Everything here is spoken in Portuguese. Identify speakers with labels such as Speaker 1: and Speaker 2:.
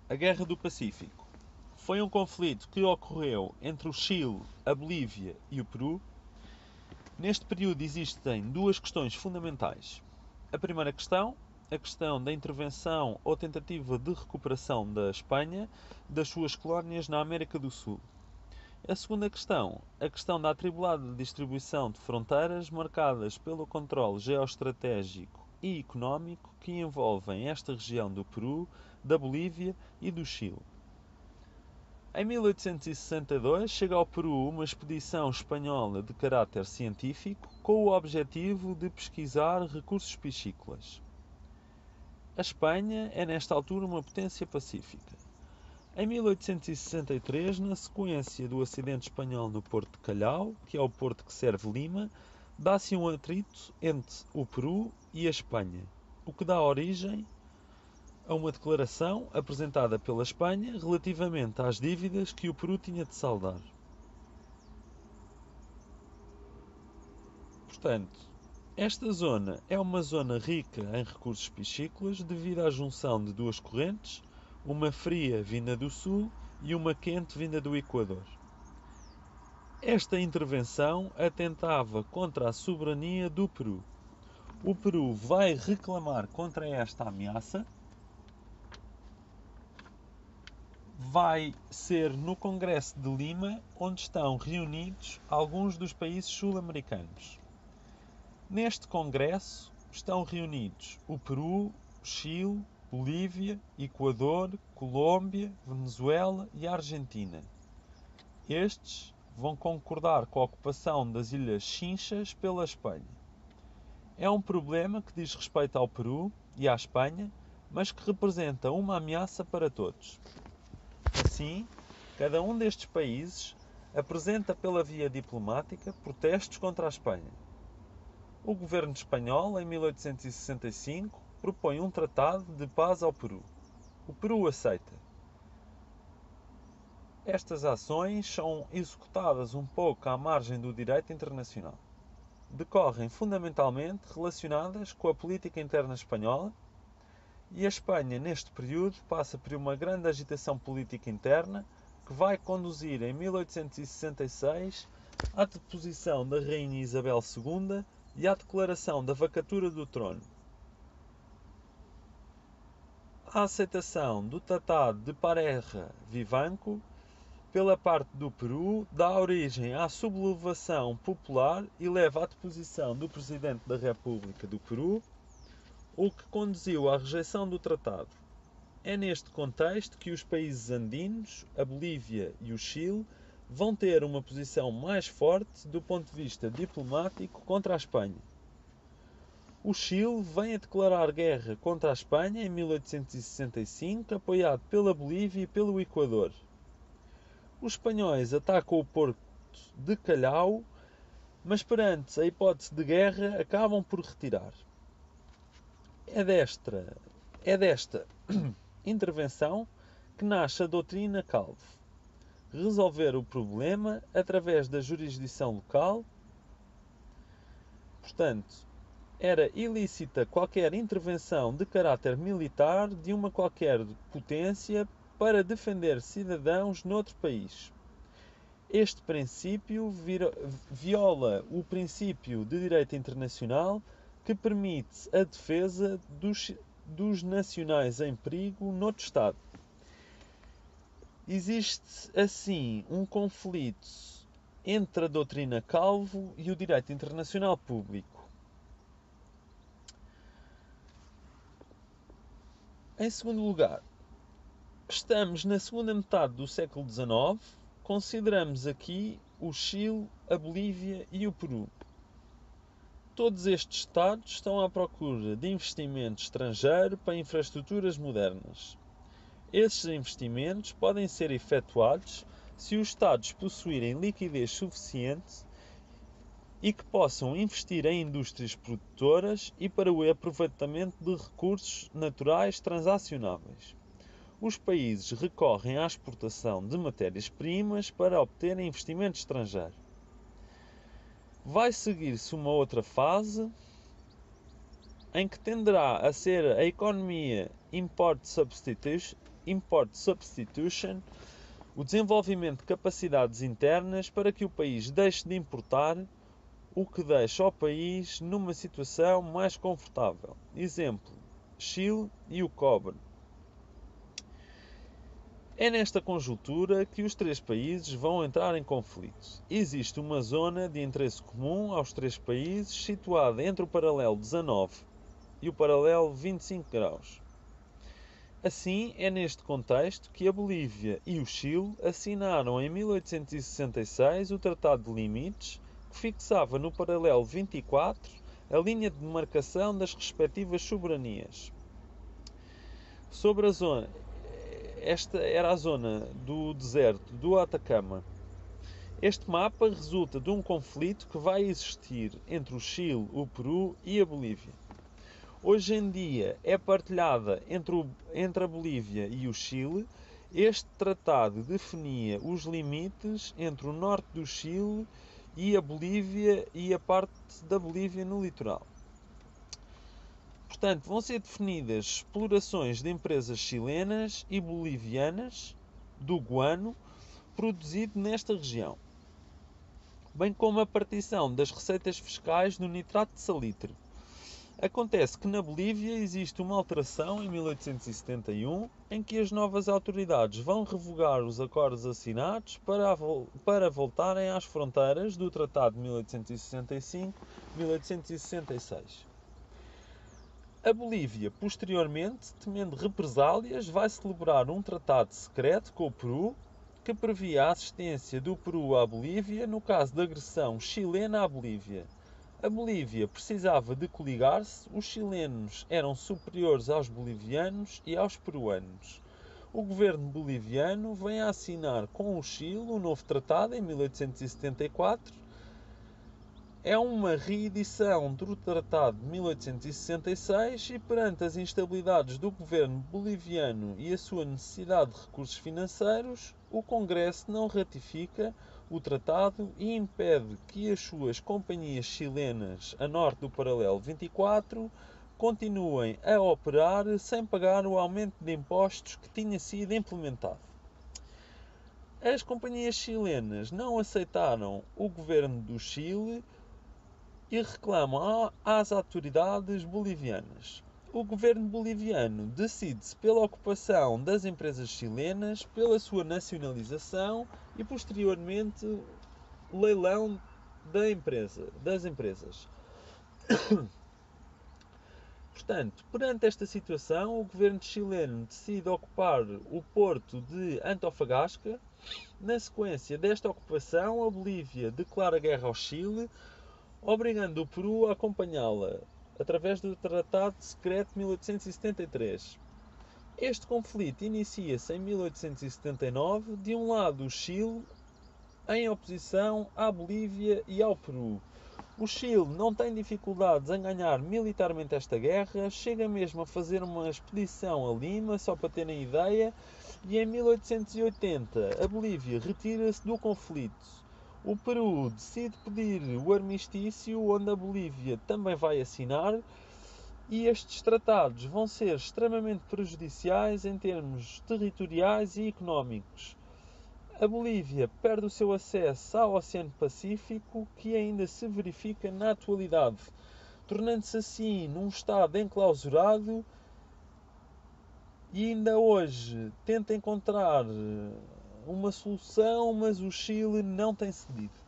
Speaker 1: A Guerra do Pacífico foi um conflito que ocorreu entre o Chile, a Bolívia e o Peru. Neste período existem duas questões fundamentais. A primeira questão, a questão da intervenção ou tentativa de recuperação da Espanha das suas colónias na América do Sul. A segunda questão, a questão da atribulada distribuição de fronteiras marcadas pelo controle geoestratégico e económico que envolvem esta região do Peru, da Bolívia e do Chile. Em 1862 chega ao Peru uma expedição espanhola de caráter científico com o objetivo de pesquisar recursos piscícolas. A Espanha é nesta altura uma potência pacífica. Em 1863, na sequência do acidente espanhol no Porto de Callao, que é o porto que serve Lima, dá-se um atrito entre o Peru e a Espanha, o que dá origem a uma declaração apresentada pela Espanha relativamente às dívidas que o Peru tinha de saldar. Portanto, esta zona é uma zona rica em recursos piscícolas devido à junção de duas correntes, uma fria vinda do sul e uma quente vinda do Equador. Esta intervenção atentava contra a soberania do Peru. O Peru vai reclamar contra esta ameaça. Vai ser no Congresso de Lima onde estão reunidos alguns dos países sul-americanos. Neste Congresso estão reunidos o Peru, Chile, Bolívia, Equador, Colômbia, Venezuela e Argentina. Estes vão concordar com a ocupação das Ilhas Chinchas pela Espanha. É um problema que diz respeito ao Peru e à Espanha, mas que representa uma ameaça para todos. Assim, cada um destes países apresenta pela via diplomática protestos contra a Espanha. O governo espanhol, em 1865, propõe um tratado de paz ao Peru. O Peru aceita. Estas ações são executadas um pouco à margem do direito internacional. Decorrem fundamentalmente relacionadas com a política interna espanhola e a Espanha, neste período, passa por uma grande agitação política interna que vai conduzir em 1866 à deposição da Rainha Isabel II e à declaração da vacatura do trono. A aceitação do Tratado de Pareja-Vivanco pela parte do Peru dá origem à sublevação popular e leva à deposição do Presidente da República do Peru, o que conduziu à rejeição do tratado. É neste contexto que os países andinos, a Bolívia e o Chile, vão ter uma posição mais forte do ponto de vista diplomático contra a Espanha. O Chile vem a declarar guerra contra a Espanha em 1865, apoiado pela Bolívia e pelo Equador. Os espanhóis atacam o porto de Callao, mas perante a hipótese de guerra acabam por retirar. É desta intervenção que nasce a doutrina Calvo. Resolver o problema através da jurisdição local. Portanto, era ilícita qualquer intervenção de caráter militar de uma qualquer potência para defender cidadãos noutro país. Este princípio viola o princípio de direito internacional que permite a defesa dos nacionais em perigo noutro Estado. Existe, assim, um conflito entre a doutrina Calvo e o direito internacional público. Em segundo lugar, estamos na segunda metade do século XIX, consideramos aqui o Chile, a Bolívia e o Peru. Todos estes Estados estão à procura de investimento estrangeiro para infraestruturas modernas. Esses investimentos podem ser efetuados se os Estados possuírem liquidez suficiente e que possam investir em indústrias produtoras e para o aproveitamento de recursos naturais transacionáveis. Os países recorrem à exportação de matérias-primas para obterem investimento estrangeiro. Vai seguir-se uma outra fase em que tenderá a ser a economia import substitution, Import Substitution, o desenvolvimento de capacidades internas para que o país deixe de importar, o que deixa o país numa situação mais confortável. Exemplo, Chile e o cobre. É nesta conjuntura que os três países vão entrar em conflito. Existe uma zona de interesse comum aos três países situada entre o paralelo 19 e o paralelo 25 graus. Assim, é neste contexto que a Bolívia e o Chile assinaram em 1866 o Tratado de Limites, que fixava no paralelo 24 a linha de demarcação das respectivas soberanias. Sobre a zona, esta era a zona do deserto do Atacama. Este mapa resulta de um conflito que vai existir entre o Chile, o Peru e a Bolívia. Hoje em dia é partilhada entre a Bolívia e o Chile. Este tratado definia os limites entre o norte do Chile e a Bolívia e a parte da Bolívia no litoral. Portanto, vão ser definidas explorações de empresas chilenas e bolivianas do guano produzido nesta região, bem como a partição das receitas fiscais do nitrato de salitre. Acontece que na Bolívia existe uma alteração em 1871 em que as novas autoridades vão revogar os acordos assinados para voltarem às fronteiras do Tratado de 1865-1866. A Bolívia, posteriormente, temendo represálias, vai celebrar um tratado secreto com o Peru que previa a assistência do Peru à Bolívia no caso de agressão chilena à Bolívia. A Bolívia precisava de coligar-se, os chilenos eram superiores aos bolivianos e aos peruanos. O governo boliviano vem a assinar com o Chile o novo tratado em 1874. É uma reedição do Tratado de 1866 e, perante as instabilidades do governo boliviano e a sua necessidade de recursos financeiros, o Congresso não ratifica o tratado e impede que as suas companhias chilenas a norte do paralelo 24 continuem a operar sem pagar o aumento de impostos que tinha sido implementado. As companhias chilenas não aceitaram o governo do Chile e reclamam às autoridades bolivianas. O governo boliviano decide-se pela ocupação das empresas chilenas, pela sua nacionalização e, posteriormente, leilão das empresas. Portanto, perante esta situação, o governo chileno decide ocupar o porto de Antofagasta. Na sequência desta ocupação, a Bolívia declara guerra ao Chile, obrigando o Peru a acompanhá-la, através do Tratado Secreto de 1873. Este conflito inicia-se em 1879, de um lado o Chile, em oposição à Bolívia e ao Peru. O Chile não tem dificuldades em ganhar militarmente esta guerra, chega mesmo a fazer uma expedição a Lima, só para terem ideia, e em 1880 a Bolívia retira-se do conflito. O Peru decide pedir o armistício, onde a Bolívia também vai assinar, e estes tratados vão ser extremamente prejudiciais em termos territoriais e económicos. A Bolívia perde o seu acesso ao Oceano Pacífico, que ainda se verifica na atualidade, tornando-se assim num estado enclausurado e ainda hoje tenta encontrar uma solução, mas o Chile não tem cedido.